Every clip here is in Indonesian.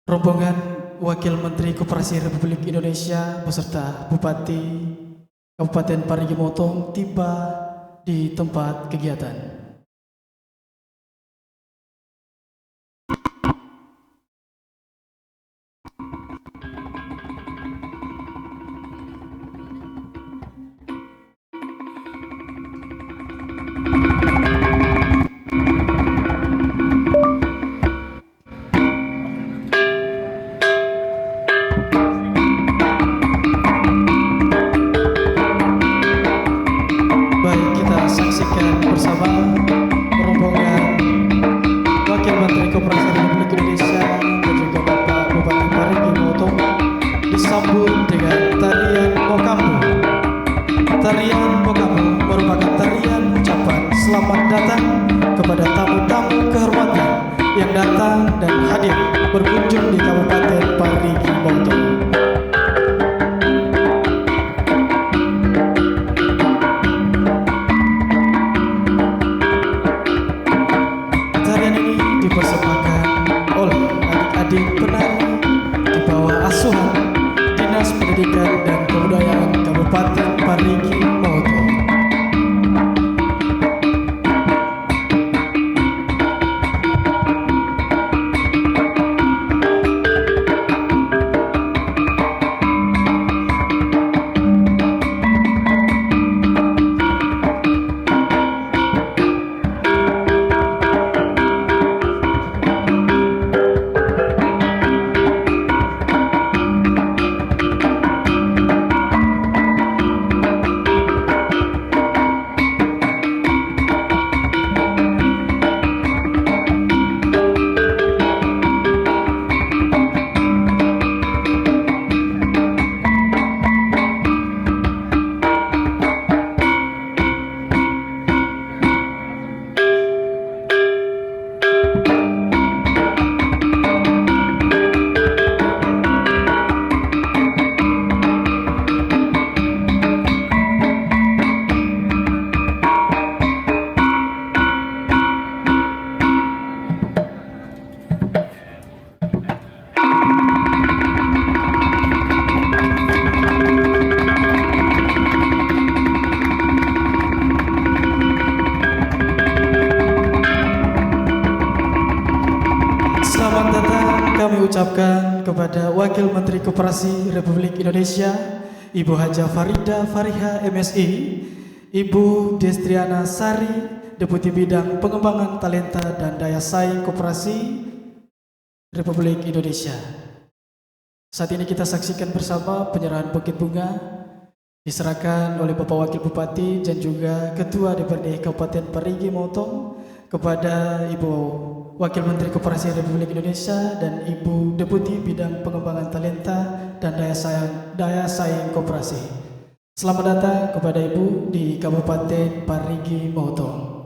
Rombongan Wakil Menteri Koperasi Republik Indonesia beserta Bupati Kabupaten Parigi Motong tiba di tempat kegiatan. Baik, kita saksikan bersama rombongan Wakil Menteri Koperasi Republik Indonesia dan juga Bapak Bupati Parigi Motong disambut dengan tarian Mokambu. Tarian Mokambu merupakan tarian ucapan selamat datang kepada tamu-tamu kehormatan yang datang dan hadir berkunjung di Kabupaten Parigi Motong. Dipersembahkan oleh adik-adik penari di bawah asuhan Dinas Pendidikan dan Kebudayaan Kabupaten Parigi Motong. Selamat datang kami ucapkan kepada Wakil Menteri Koperasi Republik Indonesia Ibu Haja Farida Fariha MSI, Ibu Destriana Sari, Deputi Bidang Pengembangan Talenta dan Daya Saing Koperasi Republik Indonesia. Saat ini kita saksikan bersama penyerahan bukit bunga diserahkan oleh Bapak Wakil Bupati dan juga Ketua DPRD Kabupaten Parigi Motong kepada Ibu Wakil Menteri Koperasi Republik Indonesia dan Ibu Deputi Bidang Pengembangan Talenta dan Daya Saing Koperasi. Selamat datang kepada Ibu di Kabupaten Parigi Motong.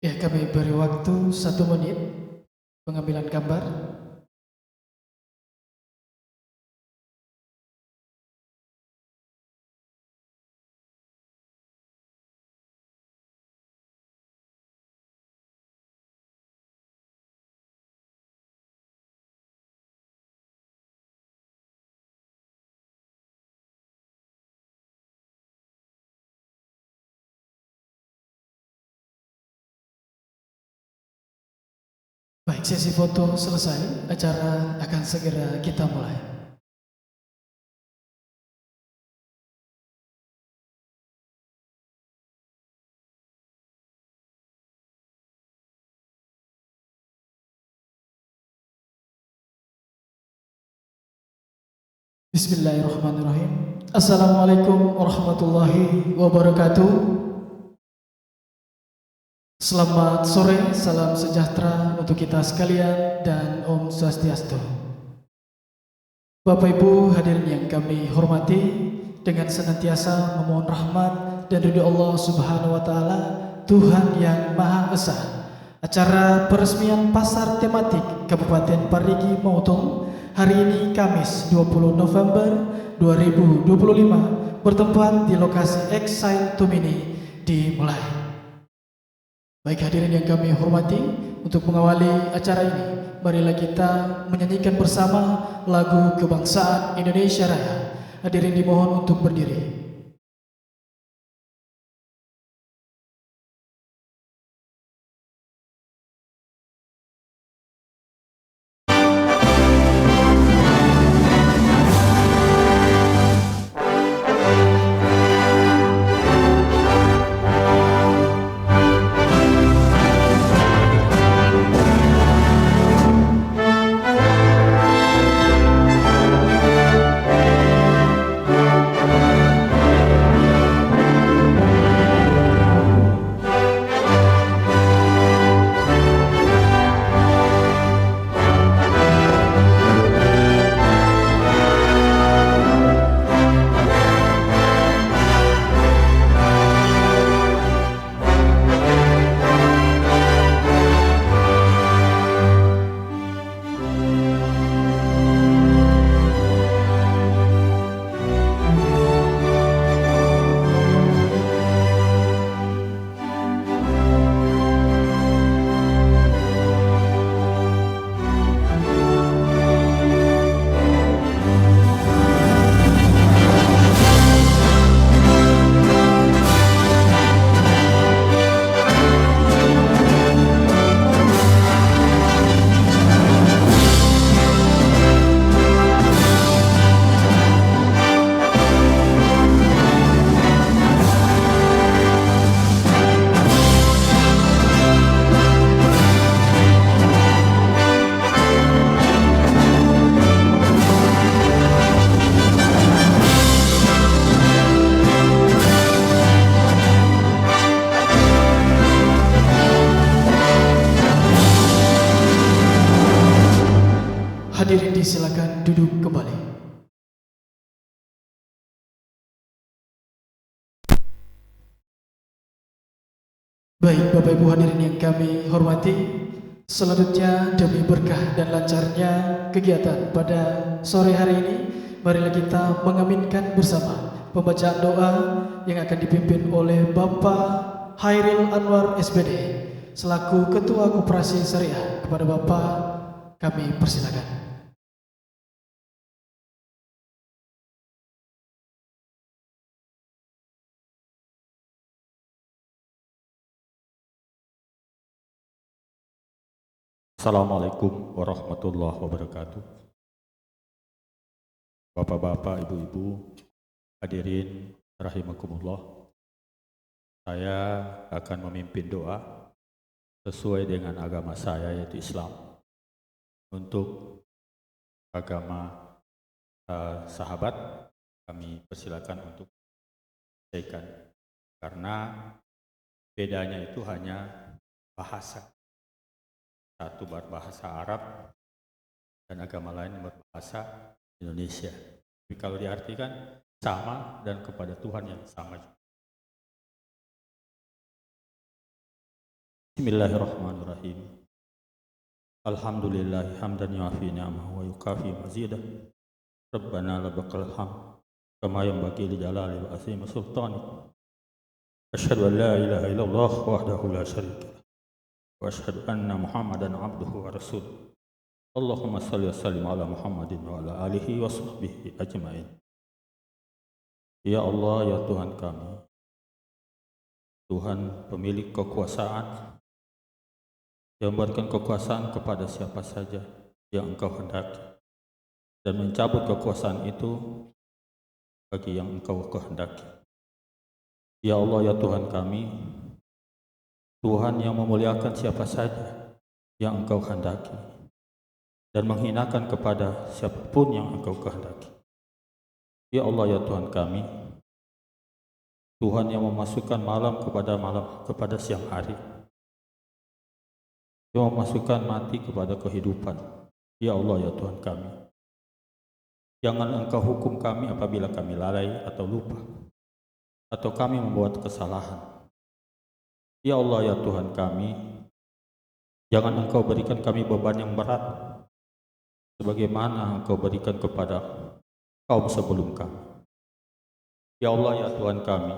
Ya, kami beri waktu 1 menit pengambilan gambar. Baik, sesi foto selesai, acara akan segera kita mulai. Bismillahirrahmanirrahim. Assalamualaikum warahmatullahi wabarakatuh. Selamat sore, salam sejahtera untuk kita sekalian dan Om Swastiastu. Bapak Ibu hadirin yang kami hormati, dengan senantiasa memohon rahmat dan ridho Allah Subhanahu wa taala, Tuhan yang Maha Esa. Acara peresmian pasar tematik Kabupaten Parigi Motong hari ini Kamis 20 November 2025 bertempat di lokasi Exile Tumini dimulai. Baik hadirin yang kami hormati, untuk mengawali acara ini, marilah kita menyanyikan bersama lagu kebangsaan Indonesia Raya. Hadirin dimohon untuk berdiri. Hadirin disilakan duduk kembali. Baik Bapak Ibu hadirin yang kami hormati, selanjutnya demi berkah dan lancarnya kegiatan pada sore hari ini, marilah kita mengaminkan bersama pembacaan doa yang akan dipimpin oleh Bapak Hairil Anwar SPD selaku Ketua Koperasi Syariah. Kepada Bapak kami persilakan. Assalamualaikum warahmatullahi wabarakatuh. Bapak-bapak, ibu-ibu, hadirin rahimakumullah. Saya akan memimpin doa sesuai dengan agama saya, yaitu Islam. Untuk agama sahabat, kami persilakan untuk menyampaikan, karena bedanya itu hanya bahasa. Satu berbahasa Arab dan agama lain berbahasa Indonesia. Tapi kalau diartikan sama dan kepada Tuhan yang sama. Bismillahirrahmanirrahim. Alhamdulillah hamdan yuafi ni'amahu wa yukafi mazidah. Rabbana labaqal hamd kama yanbaghi li jalali wa azimi sultani. Asyhadu an la ilaha illallah wahdahu la syarika lah. Wa asyhadu anna Muhammadan abduhu wa rasuluh. Allahumma salli wa sallim ala Muhammadin wa ala alihi wa sahbihi ajma'in. Ya Allah, ya Tuhan kami, Tuhan pemilik kekuasaan yang memberikan kekuasaan kepada siapa saja yang Engkau hendaki, dan mencabut kekuasaan itu bagi yang Engkau kehendaki. Ya Allah, ya Tuhan kami, Tuhan yang memuliakan siapa saja yang Engkau kehendaki dan menghinakan kepada siapapun yang Engkau kehendaki. Ya Allah, ya Tuhan kami, Tuhan yang memasukkan malam kepada siang hari, yang memasukkan mati kepada kehidupan. Ya Allah, ya Tuhan kami, jangan Engkau hukum kami apabila kami lalai atau lupa, atau kami membuat kesalahan. Ya Allah, ya Tuhan kami, jangan Engkau berikan kami beban yang berat, sebagaimana Engkau berikan kepada kaum sebelum kami. Ya Allah, ya Tuhan kami,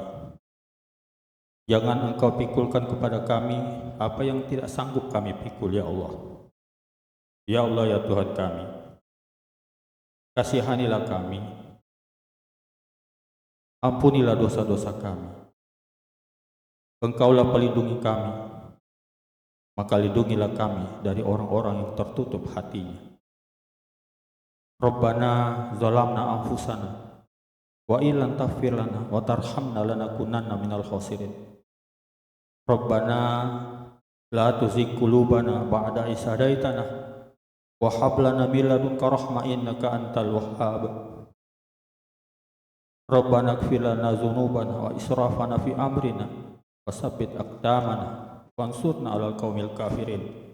jangan Engkau pikulkan kepada kami apa yang tidak sanggup kami pikul, ya Allah. Ya Allah, ya Tuhan kami, kasihanilah kami, ampunilah dosa-dosa kami. Engkaulah pelindungi kami, maka lindungilah kami dari orang-orang yang tertutup hatinya. Rabbana zalamna anfusana wa illam taghfir lana wa tarhamna lanakunanna minal khasirin. Rabbana la tuzigh qulubana ba'da idh hadaitana wa hab lana min ladunka rahmah innaka antal wahhab. Rabbana ighfir lana dzunubana wa israfana fi amrina wasabbit aqdamana wansurna 'alal qaumil kafirin.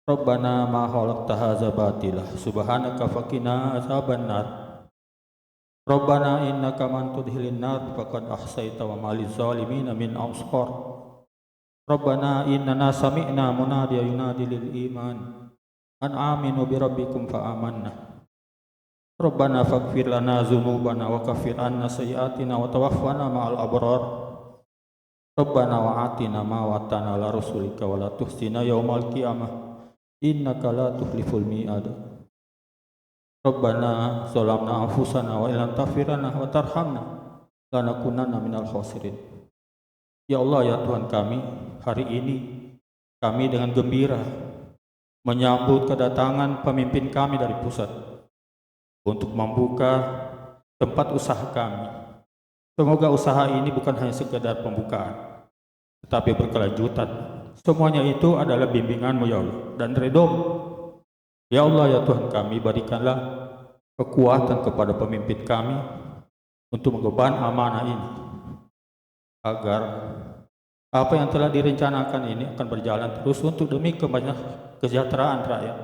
Rabbana ma khalaqta hadza batila subhanaka faqina azabannar. Rabbana innaka man tudkhilin nar faqad ahsaita wa malil zalimin min ansar. Rabbana innana sami'na munadiyan yunadi lil iman an aminu bi rabbikum fa amanna. Rabbana faghfir lana dzunubana wa kaffir anna sayyi'atina wa tawaffana ma'al abrar. Rabbana wa atina ma wa'adtana ala rasulika wa la tuhzina yaumal qiyamah innaka la tukhliful mi'ad. Rabbana zalamna anfusana wa illam taghfir lana wa tarhamna lanakunanna minal khasirin. Ya Allah, ya Tuhan kami, hari ini kami dengan gembira menyambut kedatangan pemimpin kami dari pusat untuk membuka tempat usaha kami. Semoga usaha ini bukan hanya sekedar pembukaan, tetapi berkelanjutan. Semuanya itu adalah bimbingan-Mu, ya Allah, dan ridho-Mu. Ya Allah, ya Tuhan kami, berikanlah kekuatan kepada pemimpin kami untuk mengemban amanah ini, agar apa yang telah direncanakan ini akan berjalan terus untuk demi kesejahteraan rakyat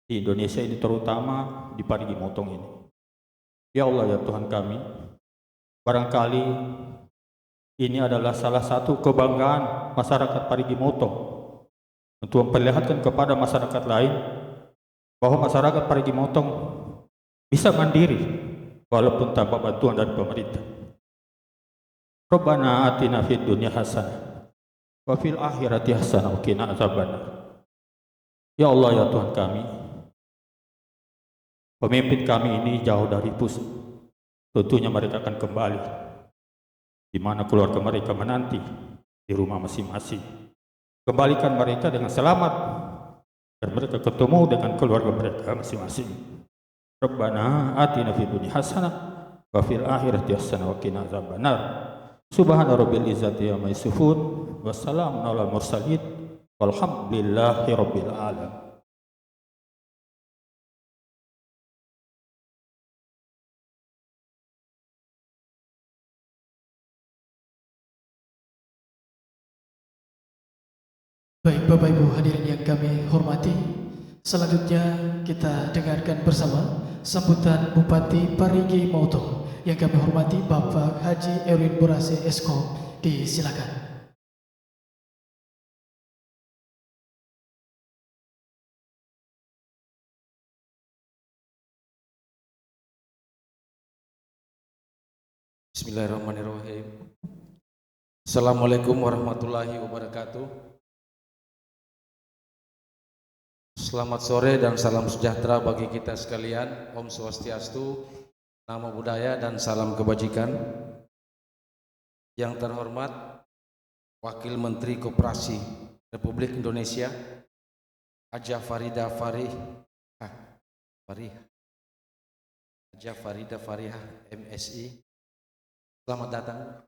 di Indonesia ini, terutama di Parigi Motong ini. Ya Allah, ya Tuhan kami, barangkali ini adalah salah satu kebanggaan masyarakat Parigi Motong untuk memperlihatkan kepada masyarakat lain bahwa masyarakat Parigi Motong bisa mandiri walaupun tanpa bantuan dari pemerintah. Rabbana atina fid dunya hasanah wa fil akhirati hasanah wa qina adzabannar. Ya Allah, ya Tuhan kami, pemimpin kami ini jauh dari pusat. Tentunya mereka akan kembali di mana keluarga mereka menanti di rumah masing-masing. Kembalikan mereka dengan selamat dan mereka ketemu dengan keluarga mereka masing-masing. Rabbana atina fid dunya hasanah wa fil akhirati hasanah wa qina adzabannar. Subhana rabbil izzati amma yasifun wa salamun alal mursalin walhamdulillahi rabbil alamin. Baik Bapak Ibu hadirin yang kami hormati, selanjutnya kita dengarkan bersama sambutan Bupati Parigi Motong yang kami hormati Bapak Haji Erwin Borase SK. Disilakan. Bismillahirrahmanirrahim. Assalamualaikum warahmatullahi wabarakatuh. Selamat sore dan salam sejahtera bagi kita sekalian. Om Swastiastu, Namo Buddhaya dan salam kebajikan. Yang terhormat Wakil Menteri Koperasi Republik Indonesia, Haja Farida Farihah MSI. Selamat datang.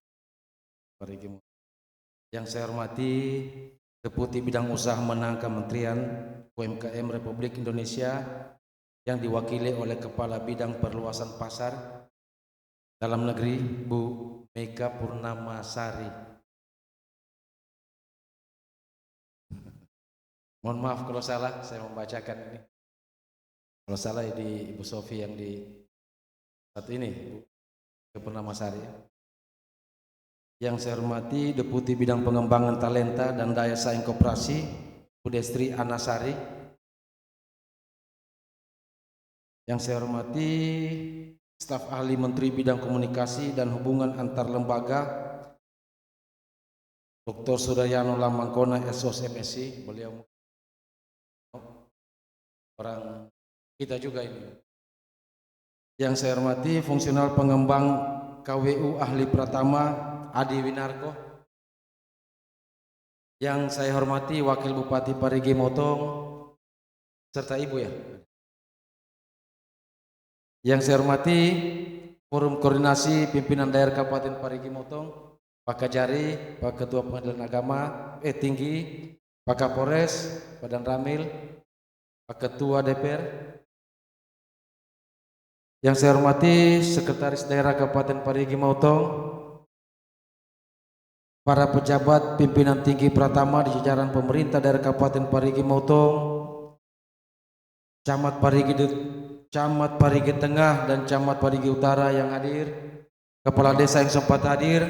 Yang saya hormati Deputi Bidang Usaha Menang Kementerian UMKM Republik Indonesia yang diwakili oleh Kepala Bidang Perluasan Pasar Dalam Negeri Bu Mega Purnamasari. Mohon maaf kalau salah saya membacakan ini. Kalau salah di Ibu Sofi yang di satu ini, Bu Mega Purnamasari. Yang saya hormati Deputi Bidang Pengembangan Talenta dan Daya Saing Koperasi Bu Destri Anasari. Yang saya hormati Staf Ahli Menteri Bidang Komunikasi dan Hubungan Antar Lembaga Dr. Suryano Lamangkona SOS MSI. Beliau orang kita juga ini. Yang saya hormati Fungsional Pengembang KWU Ahli Pratama Adi Winarko. Yang saya hormati Wakil Bupati Parigi Motong serta Ibu ya. Yang saya hormati Forum Koordinasi Pimpinan Daerah Kabupaten Parigi Motong, Pak Kajari, Pak Ketua Pengadilan Agama Tinggi, Pak Kapolres, Pak Dan Ramil, Pak Ketua DPR. Yang saya hormati Sekretaris Daerah Kabupaten Parigi Motong, para pejabat pimpinan tinggi Pratama di jajaran pemerintah daerah Kabupaten Parigi Motong, Camat Parigi Tengah dan Camat Parigi Utara yang hadir, Kepala Desa yang sempat hadir,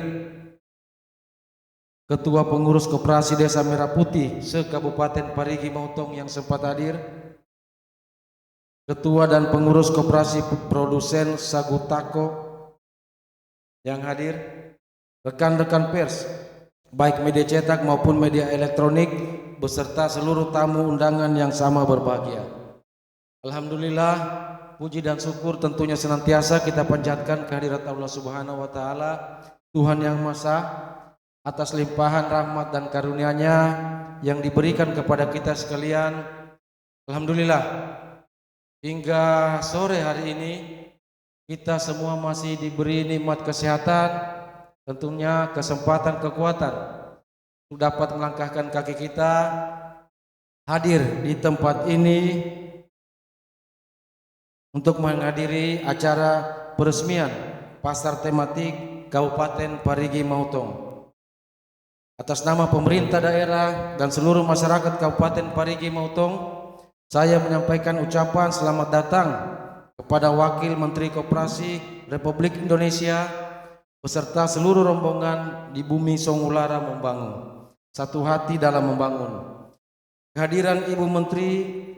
Ketua Pengurus Koperasi Desa Merah Putih se-Kabupaten Parigi Motong yang sempat hadir, Ketua dan Pengurus Koperasi Produsen Sagu Tako yang hadir, rekan-rekan pers, baik media cetak maupun media elektronik, beserta seluruh tamu undangan yang sama berbahagia. Alhamdulillah, puji dan syukur tentunya senantiasa kita panjatkan kehadirat Allah Subhanahu wa Ta'ala, Tuhan yang Maha Esa, atas limpahan rahmat dan karunia-Nya yang diberikan kepada kita sekalian. Alhamdulillah, hingga sore hari ini kita semua masih diberi nikmat kesehatan, tentunya kesempatan, kekuatan untuk dapat melangkahkan kaki kita hadir di tempat ini untuk menghadiri acara peresmian pasar tematik Kabupaten Parigi Motong. Atas nama pemerintah daerah dan seluruh masyarakat Kabupaten Parigi Motong, saya menyampaikan ucapan selamat datang kepada Wakil Menteri Koperasi Republik Indonesia beserta seluruh rombongan di bumi Songulara membangun, satu hati dalam membangun. Kehadiran Ibu Menteri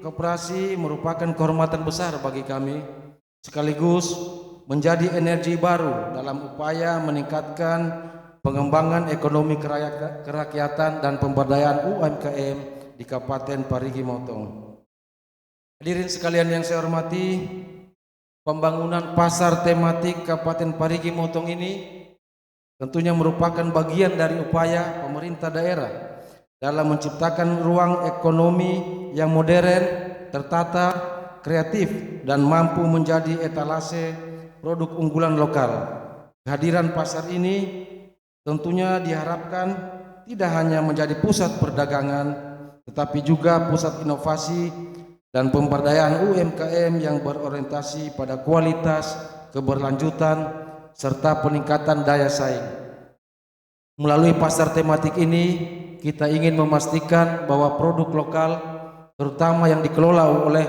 Koperasi merupakan kehormatan besar bagi kami, sekaligus menjadi energi baru dalam upaya meningkatkan pengembangan ekonomi kerakyatan dan pemberdayaan UMKM di Kabupaten Parigi Motong. Hadirin sekalian yang saya hormati, pembangunan pasar tematik Kabupaten Parigi Motong ini tentunya merupakan bagian dari upaya pemerintah daerah dalam menciptakan ruang ekonomi yang modern, tertata, kreatif, dan mampu menjadi etalase produk unggulan lokal. Kehadiran pasar ini tentunya diharapkan tidak hanya menjadi pusat perdagangan, tetapi juga pusat inovasi dan pemberdayaan UMKM yang berorientasi pada kualitas, keberlanjutan, serta peningkatan daya saing. Melalui pasar tematik ini, kita ingin memastikan bahwa produk lokal, terutama yang dikelola oleh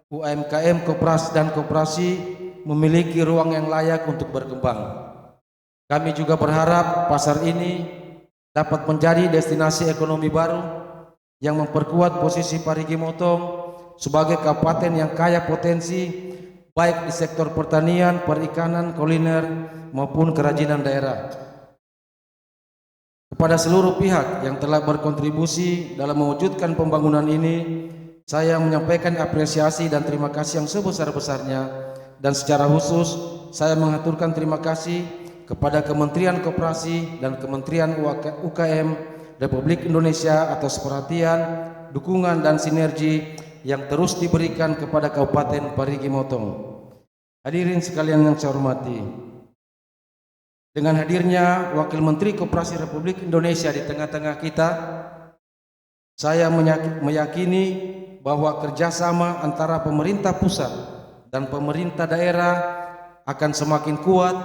UMKM koperasi dan koperasi, memiliki ruang yang layak untuk berkembang. Kami juga berharap pasar ini dapat menjadi destinasi ekonomi baru yang memperkuat posisi Parigi Motong sebagai kabupaten yang kaya potensi baik di sektor pertanian, perikanan, kuliner maupun kerajinan daerah. Kepada seluruh pihak yang telah berkontribusi dalam mewujudkan pembangunan ini, saya menyampaikan apresiasi dan terima kasih yang sebesar-besarnya, dan secara khusus saya mengaturkan terima kasih kepada Kementerian Koperasi dan Kementerian UKM Republik Indonesia atas perhatian, dukungan dan sinergi yang terus diberikan kepada Kabupaten Parigi Motong. Hadirin sekalian yang saya hormati, dengan hadirnya Wakil Menteri Koperasi Republik Indonesia di tengah-tengah kita, saya meyakini bahwa kerjasama antara pemerintah pusat dan pemerintah daerah akan semakin kuat,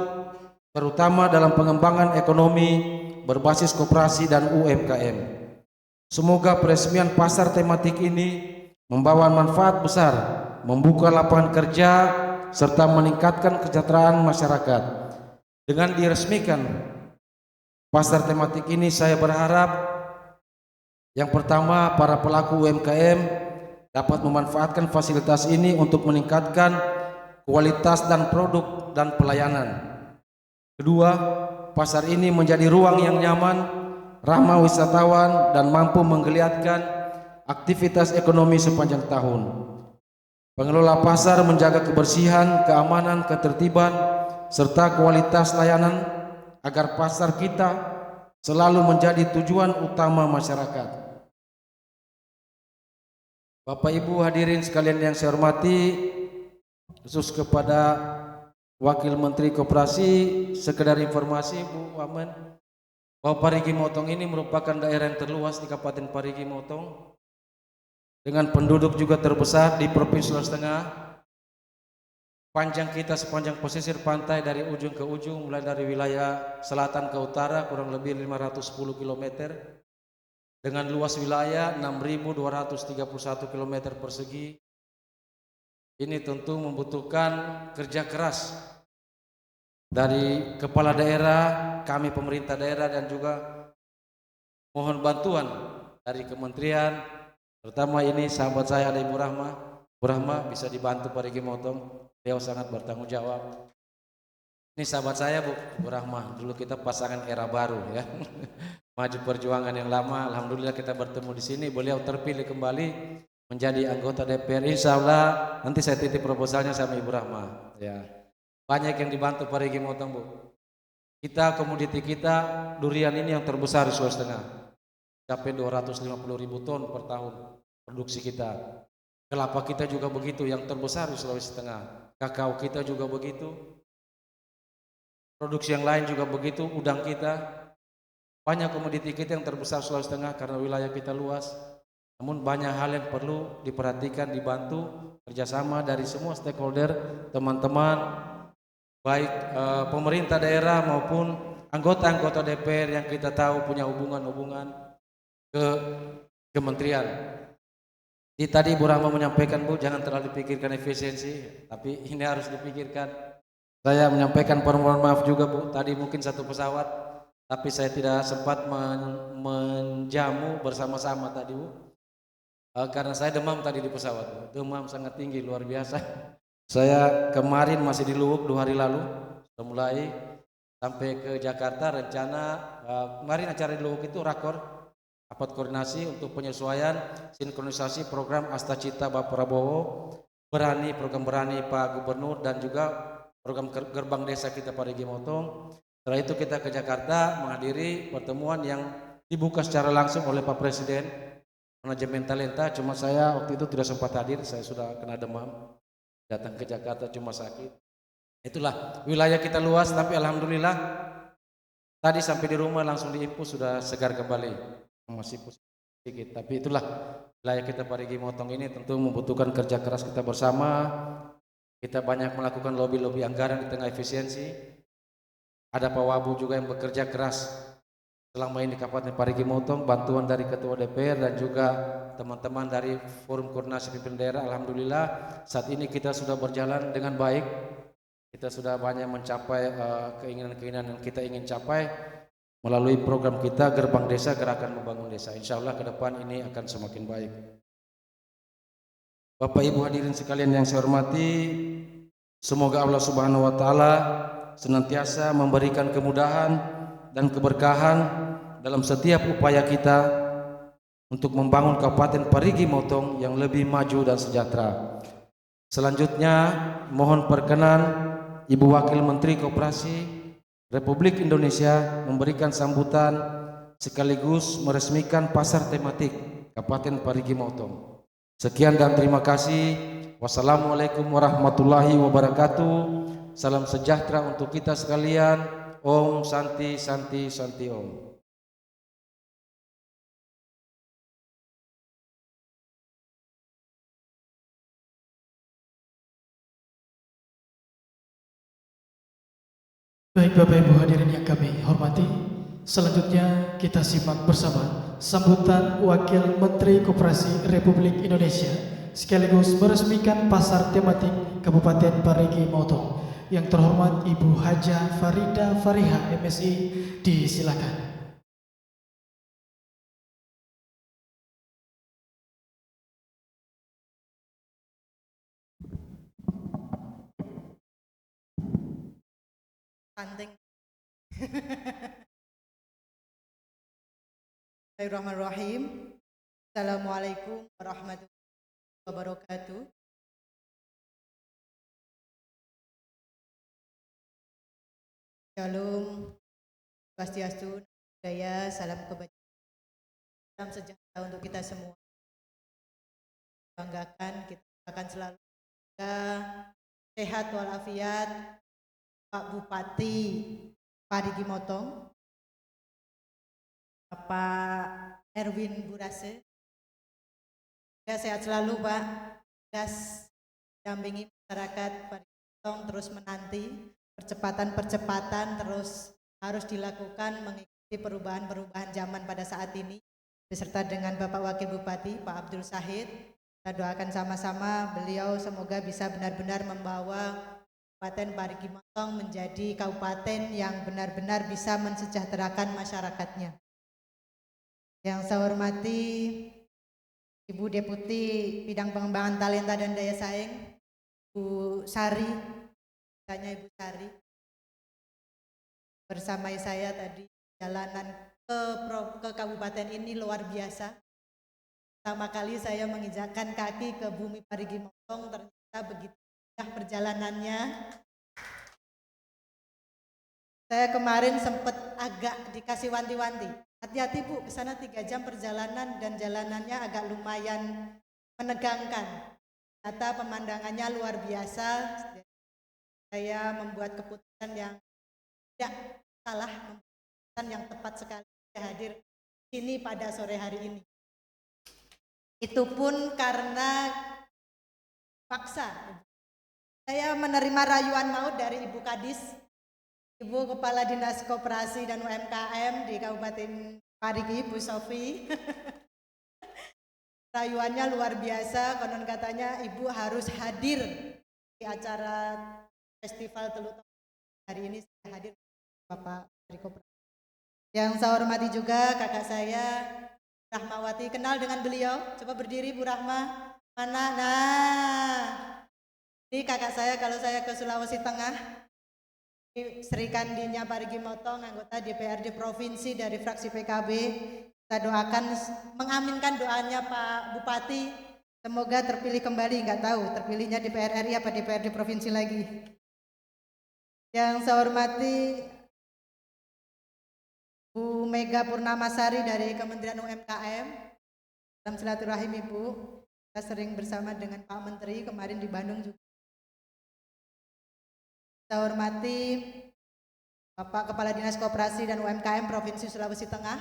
terutama dalam pengembangan ekonomi berbasis koperasi dan UMKM. Semoga peresmian pasar tematik ini membawa manfaat besar, membuka lapangan kerja, serta meningkatkan kesejahteraan masyarakat. Dengan diresmikan pasar tematik ini, saya berharap yang pertama, para pelaku UMKM dapat memanfaatkan fasilitas ini untuk meningkatkan kualitas dan produk dan pelayanan. Kedua, pasar ini menjadi ruang yang nyaman, ramah wisatawan, dan mampu menggeliatkan aktivitas ekonomi sepanjang tahun. Pengelola pasar menjaga kebersihan, keamanan, ketertiban, serta kualitas layanan agar pasar kita selalu menjadi tujuan utama masyarakat. Bapak Ibu hadirin sekalian yang saya hormati, khusus kepada Wakil Menteri Koperasi, sekedar informasi Bu Wamen, bahwa Parigi Motong ini merupakan daerah yang terluas di Kabupaten Parigi Motong, dengan penduduk juga terbesar di Provinsi Sulawesi Tengah. Panjang kita sepanjang pesisir pantai dari ujung ke ujung, mulai dari wilayah selatan ke utara kurang lebih 510 km, dengan luas wilayah 6.231 km persegi. Ini tentu membutuhkan kerja keras dari kepala daerah, kami pemerintah daerah, dan juga mohon bantuan dari kementerian, terutama ini sahabat saya ada Ibu Rahma. Bu Rahma bisa dibantu Parigi Motong, beliau sangat bertanggung jawab. Ini sahabat saya Bu Rahma, dulu kita pasangan era baru ya. Maju perjuangan yang lama, alhamdulillah kita bertemu di sini. Beliau terpilih kembali menjadi anggota DPR. Insya Allah nanti saya titip proposalnya sama Ibu Rahma. Ya, banyak yang dibantu Parigi Motong Bu. Kita komoditi kita durian ini yang terbesar di Sulawesi Tengah, sampai 250.000 ton per tahun produksi kita. Kelapa kita juga begitu, yang terbesar di Sulawesi Tengah. Kakao kita juga begitu. Produksi yang lain juga begitu, udang kita. Banyak komoditi kita yang terbesar Sulawesi Tengah karena wilayah kita luas. Namun banyak hal yang perlu diperhatikan, dibantu kerjasama dari semua stakeholder, teman-teman, baik pemerintah daerah maupun anggota-anggota DPR yang kita tahu punya hubungan-hubungan ke kementerian. Tadi Bu Rahma menyampaikan Bu, jangan terlalu dipikirkan efisiensi, tapi ini harus dipikirkan. Saya menyampaikan permohonan maaf juga Bu, tadi mungkin satu pesawat, tapi saya tidak sempat menjamu bersama-sama tadi Bu, karena saya demam tadi di pesawat Bu. Demam sangat tinggi, luar biasa. Saya kemarin masih di Luwuk 2 hari lalu, sudah mulai sampai ke Jakarta. Rencana kemarin acara di Luwuk itu rakor, rapat koordinasi untuk penyesuaian sinkronisasi program Astacita Bapak Prabowo, program berani Pak Gubernur, dan juga program gerbang desa kita Parigi Motong. Setelah itu kita ke Jakarta menghadiri pertemuan yang dibuka secara langsung oleh Pak Presiden, manajemen talenta. Cuma saya waktu itu tidak sempat hadir, saya sudah kena demam, datang ke Jakarta cuma sakit. Itulah, wilayah kita luas, tapi alhamdulillah tadi sampai di rumah langsung diinfus sudah segar kembali. Masih pusing sedikit, tapi itulah wilayah kita Parigi Motong ini tentu membutuhkan kerja keras kita bersama. Kita banyak melakukan lobby-lobby anggaran di tengah efisiensi. Ada Pak Wabu juga yang bekerja keras selama ini di Kabupaten Parigi Motong, bantuan dari Ketua DPR dan juga teman-teman dari Forum Koordinasi Pimpinan Daerah. Alhamdulillah saat ini kita sudah berjalan dengan baik. Kita sudah banyak mencapai keinginan-keinginan yang kita ingin capai melalui program kita Gerbang Desa Gerakan Membangun Desa. Insya Allah ke depan ini akan semakin baik. Bapak Ibu hadirin sekalian yang saya hormati, semoga Allah Subhanahu wa Ta'ala senantiasa memberikan kemudahan dan keberkahan dalam setiap upaya kita untuk membangun Kabupaten Parigi Motong yang lebih maju dan sejahtera. Selanjutnya mohon perkenan Ibu Wakil Menteri Koperasi Republik Indonesia memberikan sambutan sekaligus meresmikan pasar tematik Kabupaten Parigi Motong. Sekian dan terima kasih. Wassalamualaikum warahmatullahi wabarakatuh. Salam sejahtera untuk kita sekalian. Om Santi Santi Santi Om. Baik Bapak Ibu hadirin yang kami hormati, selanjutnya kita simak bersama sambutan Wakil Menteri Koperasi Republik Indonesia sekaligus meresmikan pasar tematik Kabupaten Parigi Motong. Yang terhormat Ibu Haja Farida Fariha MSI, disilakan. Penting. Bismillahirrahmanirrahim. Assalamualaikum warahmatullahi wabarakatuh. Shalom, Swastiastu, Budaya, salam kebajikan, salam sejahtera untuk kita semua. Banggakan kita akan selalu sehat walafiat Pak Bupati Parigi Motong, Bapak Erwin Burase. Ya, sehat selalu Pak, gas dampingi masyarakat Parigi Motong terus menanti percepatan terus harus dilakukan mengikuti perubahan-perubahan zaman pada saat ini beserta dengan Bapak Wakil Bupati Pak Abdul Sahid. Kita doakan sama-sama beliau semoga bisa benar-benar membawa Kabupaten Parigi Motong menjadi kabupaten yang benar-benar bisa mensejahterakan masyarakatnya. Yang saya hormati Ibu Deputi Bidang Pengembangan Talenta dan Daya Saing, Bu Sari, tanya Ibu Sari, bersama saya tadi jalanan ke kabupaten ini luar biasa. Pertama kali saya menginjakkan kaki ke bumi Parigi Motong, ternyata begitu mudah perjalanannya. Saya kemarin sempat agak dikasih wanti-wanti, hati-hati Bu, ke sana 3 jam perjalanan dan jalanannya agak lumayan menegangkan. Ternyata pemandangannya luar biasa. Saya membuat keputusan yang tidak salah, keputusan yang tepat sekali hadir di sini pada sore hari ini. Itu pun karena paksa. Saya menerima rayuan maut dari Ibu Kadis, Ibu Kepala Dinas Koperasi dan UMKM di Kabupaten Parigi, Bu Sofi. Rayuannya luar biasa, konon katanya Ibu harus hadir di acara Festival Teluk hari ini. Saya hadir Bapak dari Koperasi. Yang saya hormati juga kakak saya Rahmawati, kenal dengan beliau? Coba berdiri Bu Rahma. Mana? Nah, ini kakak saya kalau saya ke Sulawesi Tengah. Sri Kandinya Parigi Motong, anggota DPRD Provinsi dari fraksi PKB. Kita doakan, mengaminkan doanya Pak Bupati. Semoga terpilih kembali, nggak tahu terpilihnya DPR RI apa DPRD Provinsi lagi. Yang saya hormati Bu Mega Purnamasari dari Kementerian UMKM. Dalam silaturahim Ibu, kita sering bersama dengan Pak Menteri kemarin di Bandung juga. Saya hormati Bapak Kepala Dinas Koperasi dan UMKM Provinsi Sulawesi Tengah.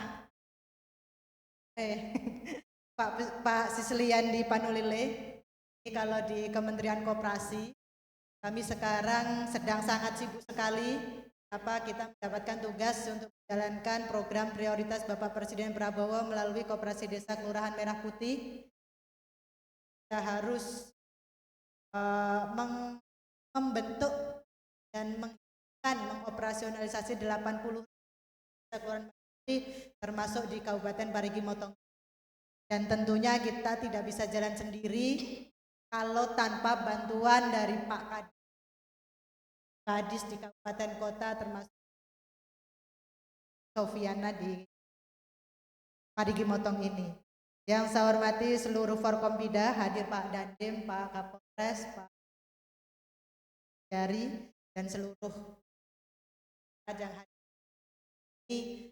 Pak Sisliandi Panulile. Ini kalau di Kementerian Koperasi, kami sekarang sedang sangat sibuk sekali. Kita mendapatkan tugas untuk menjalankan program prioritas Bapak Presiden Prabowo melalui Koperasi Desa Kelurahan Merah Putih. Kita harus membentuk dan mengoperasionalisasi 80 desa kelurahan Merah Putih termasuk di Kabupaten Parigi Motong. Dan tentunya kita tidak bisa jalan sendiri kalau tanpa bantuan dari Pak Kadis di kabupaten kota termasuk Sofiana di Parigi Motong ini. Yang saya hormati seluruh Forkompida, hadir Pak Dandim, Pak Kapolres, Pak Dari, dan seluruh yang hadir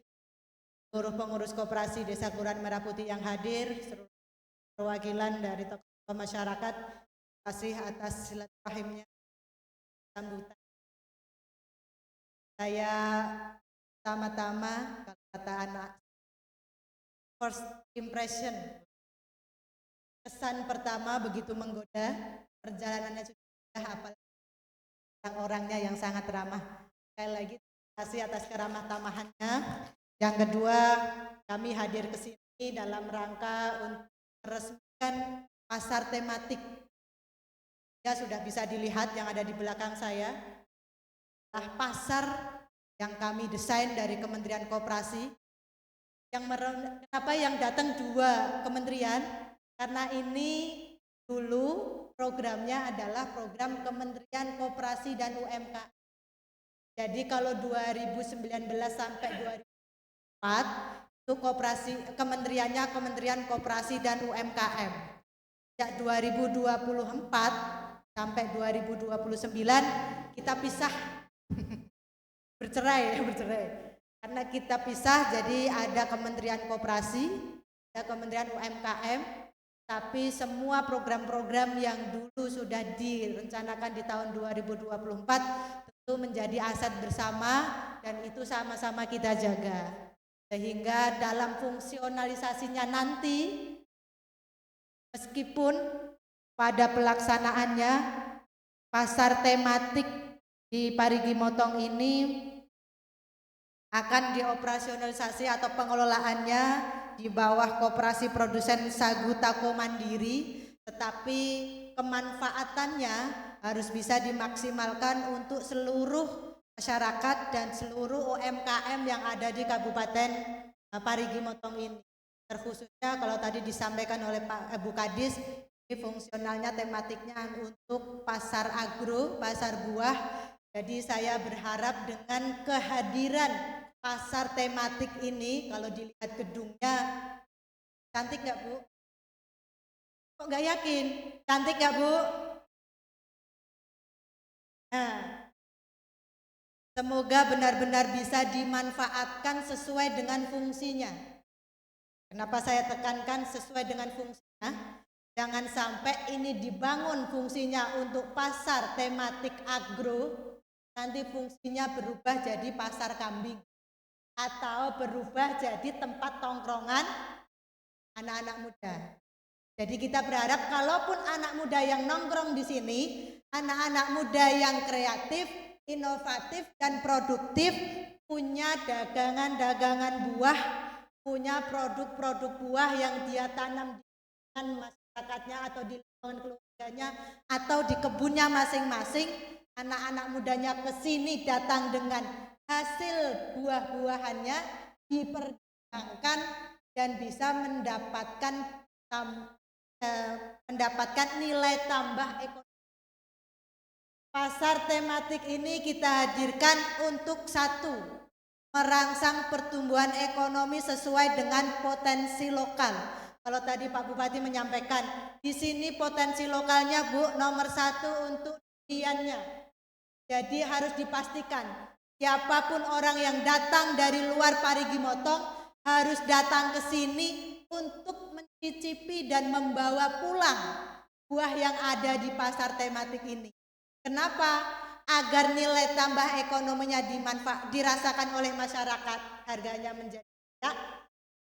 seluruh pengurus koperasi Desa Kelurahan Merah Putih yang hadir, seluruh perwakilan dari tokoh masyarakat, terima kasih atas silaturahimnya sambutan. Saya pertama-tama, kalau kata anak, first impression, kesan pertama begitu menggoda, perjalanannya sudah apalagi orang-orangnya yang sangat ramah. Sekali lagi terima kasih atas keramah tamahannya. Yang kedua, kami hadir ke sini dalam rangka untuk meresmikan pasar tematik. Ya, sudah bisa dilihat yang ada di belakang saya. Pasar yang kami desain dari Kementerian Koperasi. Kenapa yang datang 2 kementerian? Karena ini dulu programnya adalah program Kementerian Koperasi dan UMKM. Jadi kalau 2019 sampai 2004 itu kementeriannya Kementerian Koperasi dan UMKM. Sejak 2024 sampai 2029 kita pisah. bercerai. Karena kita pisah, jadi ada Kementerian Koperasi, ada Kementerian UMKM, tapi semua program-program yang dulu sudah direncanakan di tahun 2024 tentu menjadi aset bersama dan itu sama-sama kita jaga. Sehingga dalam fungsionalisasinya nanti, meskipun pada pelaksanaannya pasar tematik di Parigi Motong ini akan dioperasionalisasi atau pengelolaannya di bawah Koperasi Produsen Sagu Tako Mandiri, tetapi kemanfaatannya harus bisa dimaksimalkan untuk seluruh masyarakat dan seluruh UMKM yang ada di Kabupaten Parigi Motong ini. Terkhususnya kalau tadi disampaikan oleh Pak Bu Kadis, ini fungsionalnya tematiknya untuk pasar agro, pasar buah. Jadi saya berharap dengan kehadiran pasar tematik ini, kalau dilihat gedungnya, cantik nggak Bu? Kok nggak yakin? Cantik nggak Bu? Nah, semoga benar-benar bisa dimanfaatkan sesuai dengan fungsinya. Kenapa saya tekankan sesuai dengan fungsinya? Jangan sampai ini dibangun fungsinya untuk pasar tematik agro, nanti fungsinya berubah jadi pasar kambing atau berubah jadi tempat tongkrongan anak-anak muda. Jadi kita berharap kalaupun anak muda yang nongkrong di sini, anak-anak muda yang kreatif, inovatif dan produktif, punya dagangan-dagangan buah, punya produk-produk buah yang dia tanam di lingkungan masyarakatnya atau di lingkungan keluarganya atau di kebunnya masing-masing. Anak-anak mudanya ke sini datang dengan hasil buah-buahannya, diperdagangkan dan bisa mendapatkan nilai tambah ekonomi. Pasar tematik ini kita hadirkan untuk satu, merangsang pertumbuhan ekonomi sesuai dengan potensi lokal. Kalau tadi Pak Bupati menyampaikan, di sini potensi lokalnya Bu nomor 1 untuk duriannya. Jadi harus dipastikan siapapun orang yang datang dari luar Parigi Motong harus datang ke sini untuk mencicipi dan membawa pulang buah yang ada di pasar tematik ini. Kenapa? Agar nilai tambah ekonominya dirasakan oleh masyarakat, harganya menjadi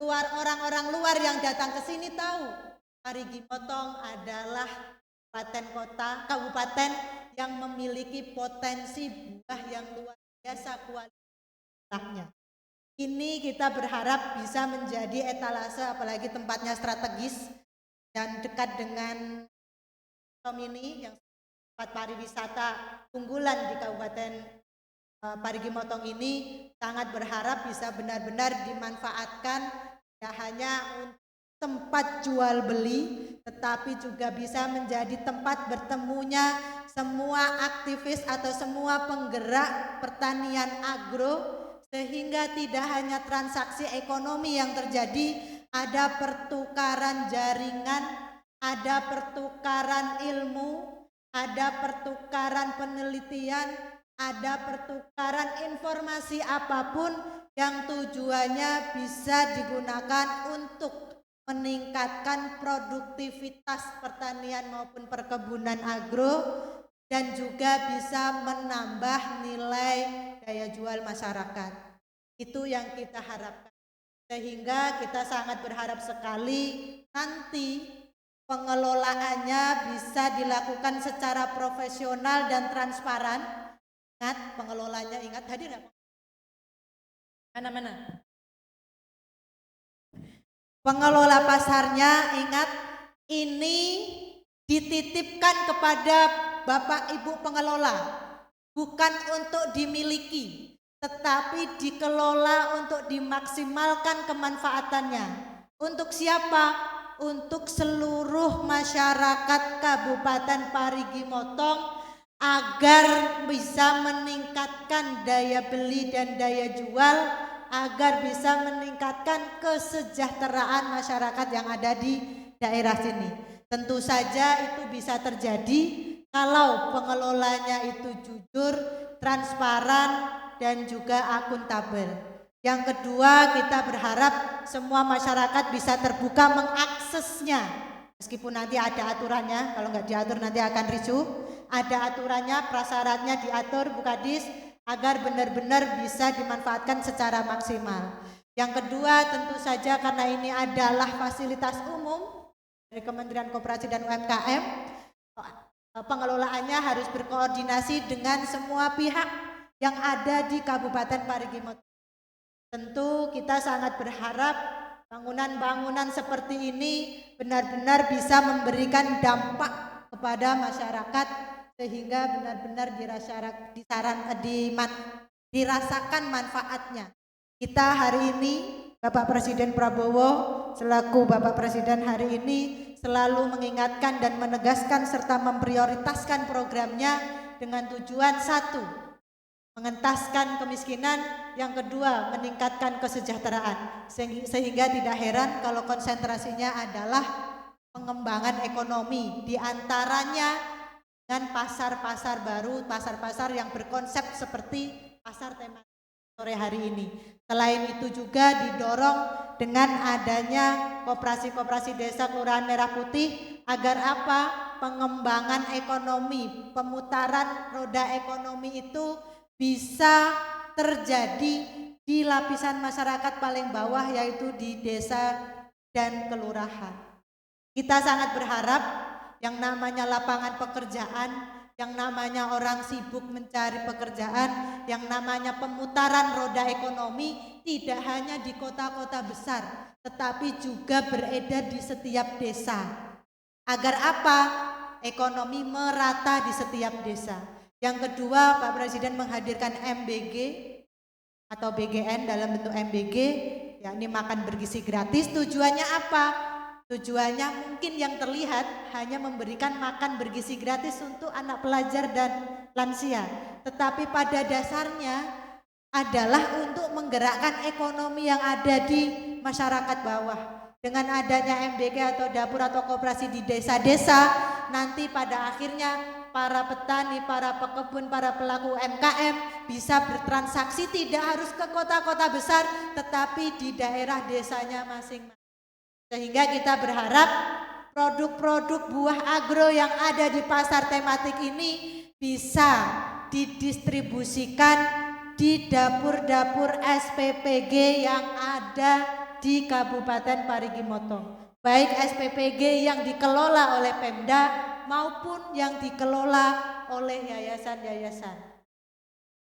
orang-orang luar yang datang ke sini tahu Parigi Motong adalah kabupaten yang memiliki potensi buah yang luar biasa kualitasnya. Ini kita berharap bisa menjadi etalase, apalagi tempatnya strategis dan dekat dengan ini yang tempat pariwisata unggulan di Kabupaten Parigi Motong ini. Sangat berharap bisa benar-benar dimanfaatkan tidak hanya untuk tempat jual beli, tetapi juga bisa menjadi tempat bertemunya semua aktivis atau semua penggerak pertanian agro, sehingga tidak hanya transaksi ekonomi yang terjadi, ada pertukaran jaringan, ada pertukaran ilmu, ada pertukaran penelitian, ada pertukaran informasi apapun yang tujuannya bisa digunakan untuk meningkatkan produktivitas pertanian maupun perkebunan agro dan juga bisa menambah nilai daya jual masyarakat. Itu yang kita harapkan. Sehingga kita sangat berharap sekali nanti pengelolaannya bisa dilakukan secara profesional dan transparan. Ingat, pengelolanya ingat hadir nggak? Mana? Pengelola pasarnya ingat, ini dititipkan kepada Bapak Ibu pengelola, bukan untuk dimiliki, tetapi dikelola untuk dimaksimalkan kemanfaatannya. Untuk siapa? Untuk seluruh masyarakat Kabupaten Parigi Motong agar bisa meningkatkan daya beli dan daya jual, agar bisa meningkatkan kesejahteraan masyarakat yang ada di daerah sini. Tentu saja itu bisa terjadi kalau pengelolanya itu jujur, transparan, dan juga akuntabel. Yang kedua, kita berharap semua masyarakat bisa terbuka mengaksesnya. Meskipun nanti ada aturannya, kalau nggak diatur nanti akan ricuh. Ada aturannya, prasyaratnya diatur Bu Kadis agar benar-benar bisa dimanfaatkan secara maksimal. Yang kedua, tentu saja karena ini adalah fasilitas umum dari Kementerian Koperasi dan UMKM, pengelolaannya harus berkoordinasi dengan semua pihak yang ada di Kabupaten Parigi Motong. Tentu kita sangat berharap bangunan-bangunan seperti ini benar-benar bisa memberikan dampak kepada masyarakat sehingga benar-benar dirasakan manfaatnya. Kita hari ini, Bapak Presiden Prabowo selaku Bapak Presiden hari ini selalu mengingatkan dan menegaskan serta memprioritaskan programnya dengan tujuan satu, mengentaskan kemiskinan, yang kedua meningkatkan kesejahteraan, sehingga tidak heran kalau konsentrasinya adalah pengembangan ekonomi, diantaranya dengan pasar-pasar baru, pasar-pasar yang berkonsep seperti pasar tematik sore hari ini. Selain itu juga didorong dengan adanya koperasi-koperasi desa Kelurahan Merah Putih agar apa? Pengembangan ekonomi, pemutaran roda ekonomi itu bisa terjadi di lapisan masyarakat paling bawah, yaitu di desa dan kelurahan. Kita sangat berharap yang namanya lapangan pekerjaan, yang namanya orang sibuk mencari pekerjaan, yang namanya pemutaran roda ekonomi tidak hanya di kota-kota besar, tetapi juga beredar di setiap desa. Agar apa? Ekonomi merata di setiap desa. Yang kedua, Pak Presiden menghadirkan MBG atau BGN dalam bentuk MBG, yakni makan bergizi gratis. Tujuannya apa? Tujuannya mungkin yang terlihat hanya memberikan makan bergizi gratis untuk anak pelajar dan lansia, tetapi pada dasarnya adalah untuk menggerakkan ekonomi yang ada di masyarakat bawah. Dengan adanya MBK atau dapur atau koperasi di desa-desa, nanti pada akhirnya para petani, para pekebun, para pelaku UMKM bisa bertransaksi tidak harus ke kota-kota besar, tetapi di daerah desanya masing-masing. Sehingga kita berharap produk-produk buah agro yang ada di pasar tematik ini bisa didistribusikan di dapur-dapur SPPG yang ada di Kabupaten Parigi Motong. Baik SPPG yang dikelola oleh Pemda maupun yang dikelola oleh yayasan-yayasan.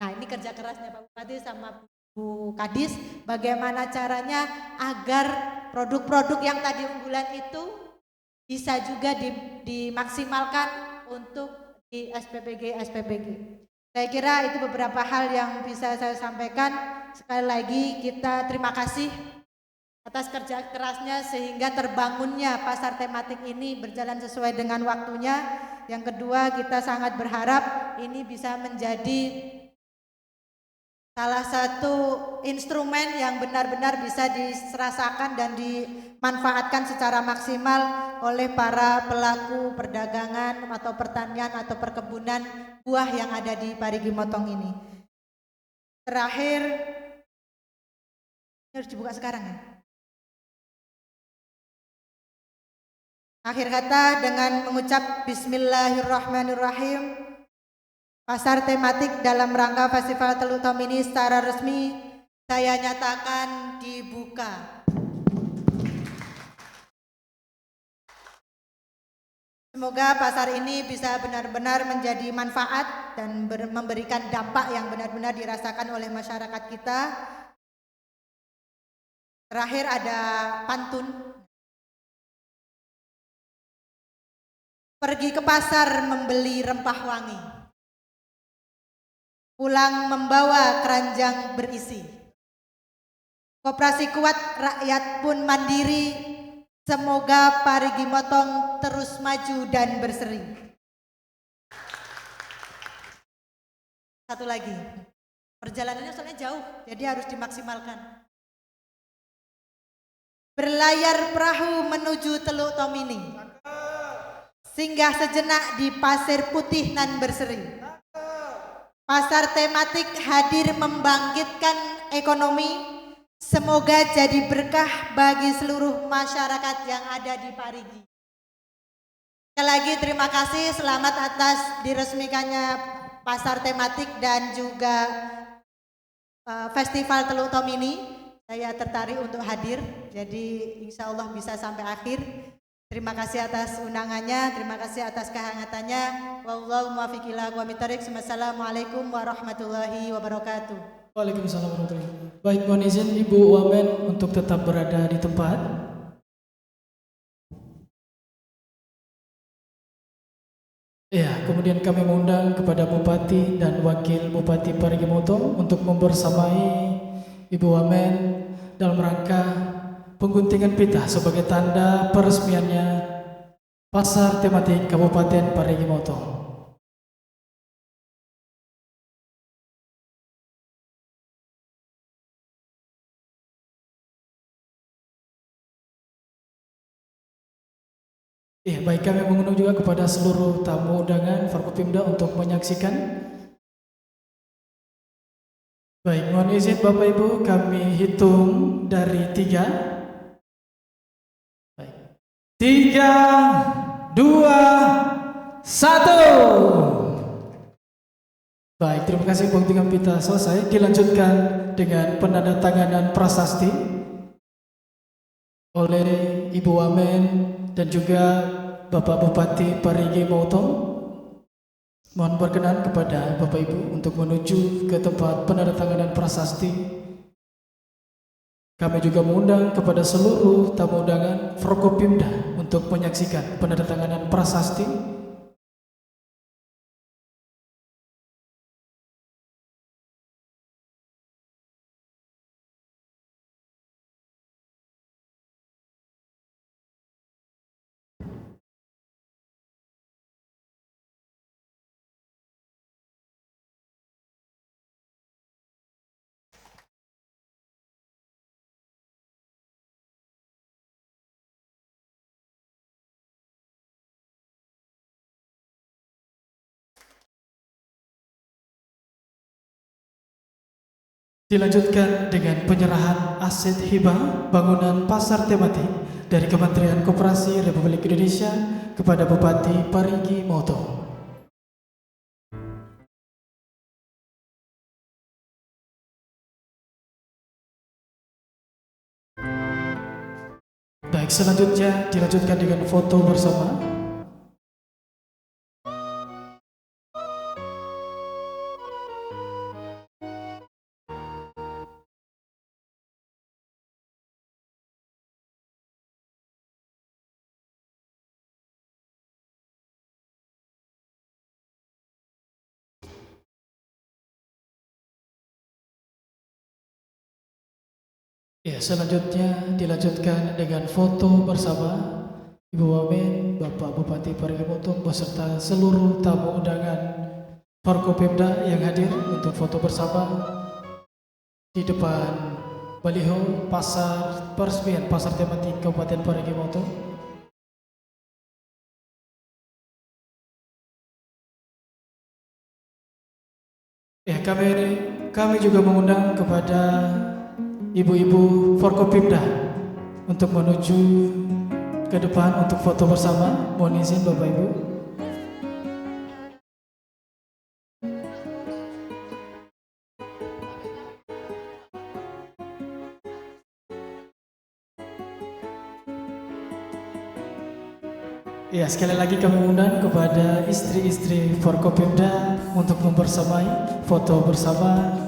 Nah, ini kerja kerasnya Pak Bupati sama Bu Kadis, bagaimana caranya agar produk-produk yang tadi unggulan itu bisa juga dimaksimalkan untuk di SPPG. Saya kira itu beberapa hal yang bisa saya sampaikan. Sekali lagi kita terima kasih atas kerja kerasnya sehingga terbangunnya pasar tematik ini berjalan sesuai dengan waktunya. Yang kedua, kita sangat berharap ini bisa menjadi salah satu instrumen yang benar-benar bisa dirasakan dan dimanfaatkan secara maksimal oleh para pelaku perdagangan atau pertanian atau perkebunan buah yang ada di Parigi Motong ini. Terakhir, Ini harus dibuka sekarang ya. Akhir kata dengan mengucap Bismillahirrahmanirrahim, pasar tematik dalam rangka Festival Teluk Tomini secara resmi saya nyatakan dibuka. Semoga pasar ini bisa benar-benar menjadi manfaat dan memberikan dampak yang benar-benar dirasakan oleh masyarakat kita. Terakhir ada pantun. Pergi ke pasar membeli rempah wangi, pulang membawa keranjang berisi. Koperasi kuat, rakyat pun mandiri. Semoga Parigi Motong terus maju dan berseri. Satu lagi, perjalanannya soalnya jauh, jadi harus dimaksimalkan. Berlayar perahu menuju Teluk Tomini, singgah sejenak di Pasir Putih nan berseri. Pasar tematik hadir membangkitkan ekonomi. Semoga jadi berkah bagi seluruh masyarakat yang ada di Parigi. Sekali lagi terima kasih, selamat atas diresmikannya pasar tematik dan juga Festival Teluk Tomini. Saya tertarik untuk hadir, jadi insya Allah bisa sampai akhir. Terima kasih atas undangannya, terima kasih atas kehangatannya. Wallahu muwaffiq ila aqwamit thoriq. Wassalamualaikum warahmatullahi wabarakatuh. Waalaikumsalam warahmatullahi wabarakatuh. Baik, mohon izin Ibu Wamen untuk tetap berada di tempat. Ya, kemudian kami mengundang kepada Bupati dan Wakil Bupati Parigi Motong untuk membersamai Ibu Wamen dalam rangka pengguntingan pita sebagai tanda peresmiannya Pasar Tematik Kabupaten Parigi Motong. Ya, baik, kami mengundang juga kepada seluruh tamu undangan Forkopimda untuk menyaksikan. Baik, mohon izin Bapak Ibu, kami hitung dari 3. Baik. 3, 2, 1. Baik, terima kasih, pengguntingan pita selesai. Dilanjutkan dengan penandatanganan prasasti oleh Ibu Wamen dan juga Bapak Bupati Parigi Motong. Mohon berkenan kepada Bapak Ibu untuk menuju ke tempat penandatanganan prasasti. Kami juga mengundang kepada seluruh tamu undangan Forkopimda untuk menyaksikan penandatanganan prasasti. Dilanjutkan dengan penyerahan aset hibah bangunan pasar tematik dari Kementerian Koperasi Republik Indonesia kepada Bupati Parigi Motong. Baik, selanjutnya dilanjutkan dengan foto bersama. Ya, selanjutnya dilanjutkan dengan foto bersama Ibu Wamen, Bapak Bupati Parigi Motong beserta seluruh tamu undangan Forkopimda yang hadir untuk foto bersama di depan baliho pasar peresmian Pasar Tematik Kabupaten Parigi Motong. Ya, kami juga mengundang kepada ibu-ibu Forkopimda untuk menuju ke depan untuk foto bersama. Mohon izin Bapak Ibu. Ya, sekali lagi kami undang kepada istri-istri Forkopimda untuk membersamai foto bersama.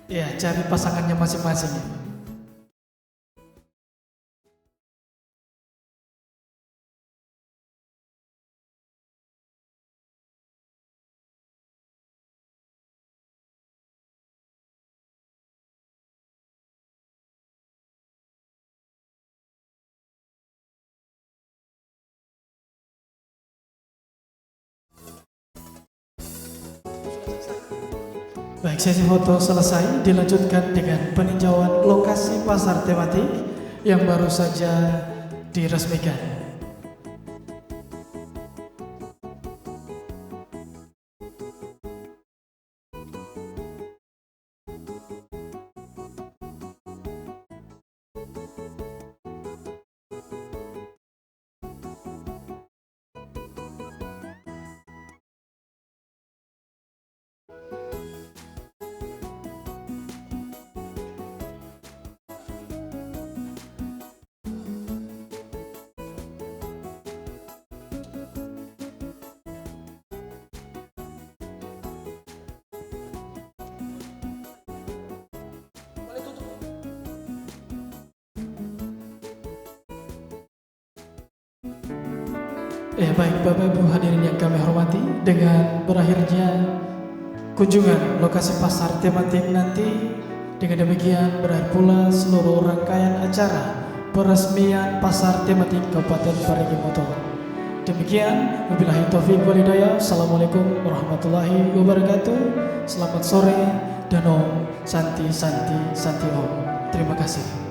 Ya, cari pasangannya masing-masing. Baik, sesi foto selesai, dilanjutkan dengan peninjauan lokasi pasar tematik yang baru saja diresmikan. Baik Bapak Ibu hadirin yang kami hormati, dengan berakhirnya kunjungan lokasi pasar tematik nanti, dengan demikian berakhir pula seluruh rangkaian acara peresmian pasar tematik Kabupaten Parigi Motong. Demikian, wabillahi taufiq wal hidayah. Assalamualaikum warahmatullahi wabarakatuh. Selamat sore dan Om Santi Santi Santi Om. Terima kasih.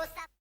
dosa